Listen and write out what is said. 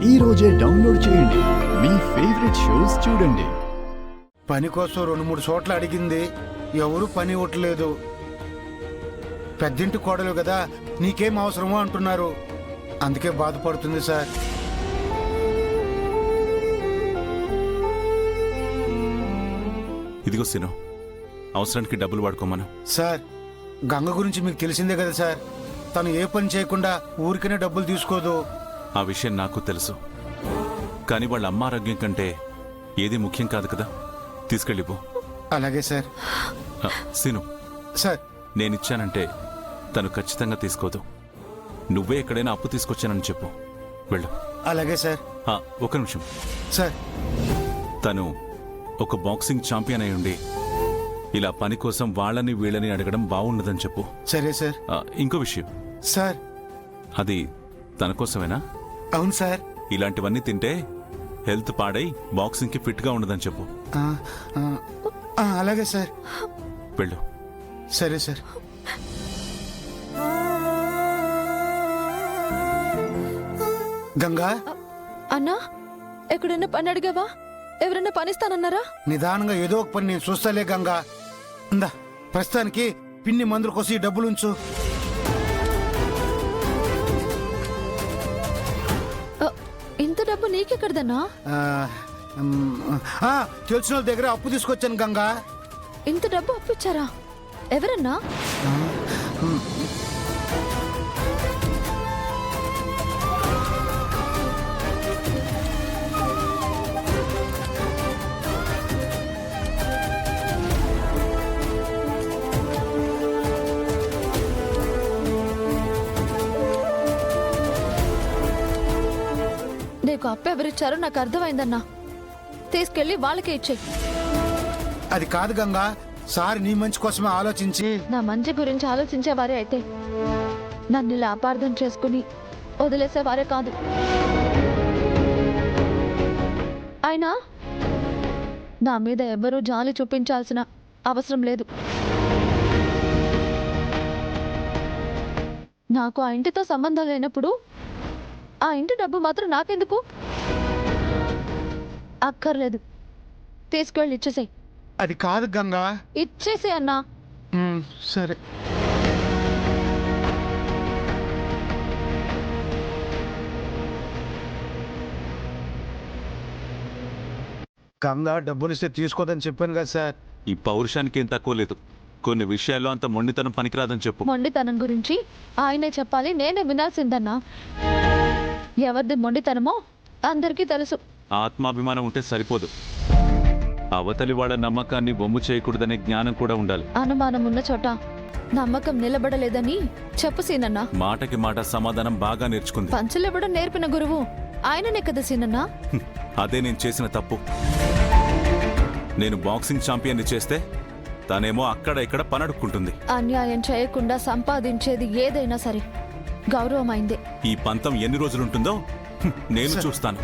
ఈ రోజే డౌన్లోడ్ చేయండి. మీ ఫేవరెట్ షోస్ చూడండి. పని కోసం 2-3 చోట్ల అడిగింది, ఎవరు పని ఇవ్వట్లేదు. పెద్దింటి కోడలు కదా, నీకేం అవసరమో అంటున్నారు. అందుకే బాధపడుతుంది సార్. ఇదిగో సీను, అవసరానికి డబ్బులు వాడుకోమను. సార్, గంగ గురించి మీకు తెలిసిందే కదా సార్. తను ఏ పని చేయకుండా ఊరికనే డబ్బులు తీసుకోదు. ఆ విషయం నాకు తెలుసు, కానీ వాళ్ళ అమ్మ ఆరోగ్యం కంటే ఏది ముఖ్యం కాదు కదా. తీసుకెళ్ళిపో. అలాగే సార్. సీను, సార్, నేనిచ్చానంటే తను ఖచ్చితంగా తీసుకోదు. నువ్వే ఎక్కడైనా అప్పు తీసుకొచ్చానని చెప్పు. వెళ్ళు. అలాగే సార్. ఒక నిమిషం సార్. తను ఒక బాక్సింగ్ ఛాంపియన్ అయి ఉండి ఇలా పని కోసం వాళ్ళని వీళ్ళని అడగడం బాగుండదని చెప్పు. సరే సార్. ఇంకో విషయం సార్. అది తన కోసమేనా? అవును సార్. ఇలాంటివన్నీ తింటే హెల్త్ పాడై బాక్సింగ్ కి ఫిట్ గా ఉండదని చెప్పు. అలాగే సార్. వెళ్ళు. సరే సార్. గంగా, అన్నా, ఎక్కడన్నా పని అడిగావా? ఎవరన్నా పనిస్తానన్నారా? నిదానంగా ఏదో ఒక పని నేను చూస్తాలే గంగా. ఇందా, ప్రస్తుతానికి పిన్ని మందుల కోసం ఈ డబ్బులుంచు. ఇంత డబ్బు నీకెక్కడదన్నా? తెలిసిన వాళ్ళ దగ్గర అప్పు తీసుకొచ్చాను గంగా. ఇంత డబ్బు అప్పిచ్చారా? ఎవరన్నా? నీకు అప్పు ఎవరిచ్చారో నాకు అర్థమైందన్నా. తీసుకెళ్లి వాళ్ళకే ఇచ్చేయి. అది కాదు గంగా, సార్ నీ మంచి కోసమే ఆలోచించి. నా మంచి గురించి ఆలోచించేవారే అయితే నన్ను ఇలా అపార్థం చేసుకుని వదిలేసేవారే కాదు. అయినా నా మీద ఎవరూ జాలి చూపించాల్సిన అవసరం లేదు. నాకు ఆ ఇంటితో సంబంధం లేనప్పుడు ఆ ఇంటి డబ్బు మాత్రం నాకెందుకు? అక్కర్లేదు, తీసుకెళ్ళి ఇచ్చేసాయి. అది కాదు గంగా. ఇచ్చేసే అన్నా. సరే. గంగా డబ్బులిస్తే తీసుకోదని చెప్పాను కదా సార్. ఈ పౌరుషానికి ఏం తక్కువ లేదు. కొన్ని విషయాల్లో అంత మొండితనం పనికిరాదని చెప్పు. మొండితనం గురించి ఆయనే చెప్పాలి, నేనే వినాల్సిందన్నా. ఎవరిది మొండితనమో అందరికీ తెలుసు. ఆత్మాభిమానం ఉంటే సరిపోదు, అవతలి వాళ్ళ నమ్మకాన్ని బొమ్ము చేయకూడదనే జ్ఞానం కూడా ఉండాలి. అనుమానం ఉన్న చోట నమ్మకం నిలబడలేదని చెప్పు సీనన్నా. మాటకి మాట సమాధానం బాగా నేర్చుకుంది. పంచలివ్వడం నేర్పిన గురువు ఆయననే కదా సీనన్నా. అదే నేను చేసిన తప్పు. నేను బాక్సింగ్ ఛాంపియన్ని చేస్తే తనేమో అక్కడ ఇక్కడ పనడుక్కుంటుంది. అన్యాయం చేయకుండా సంపాదించేది ఏదైనా సరే గౌరవమైందే. ఈ పంతం ఎన్ని రోజులుంటుందో నేను చూస్తాను.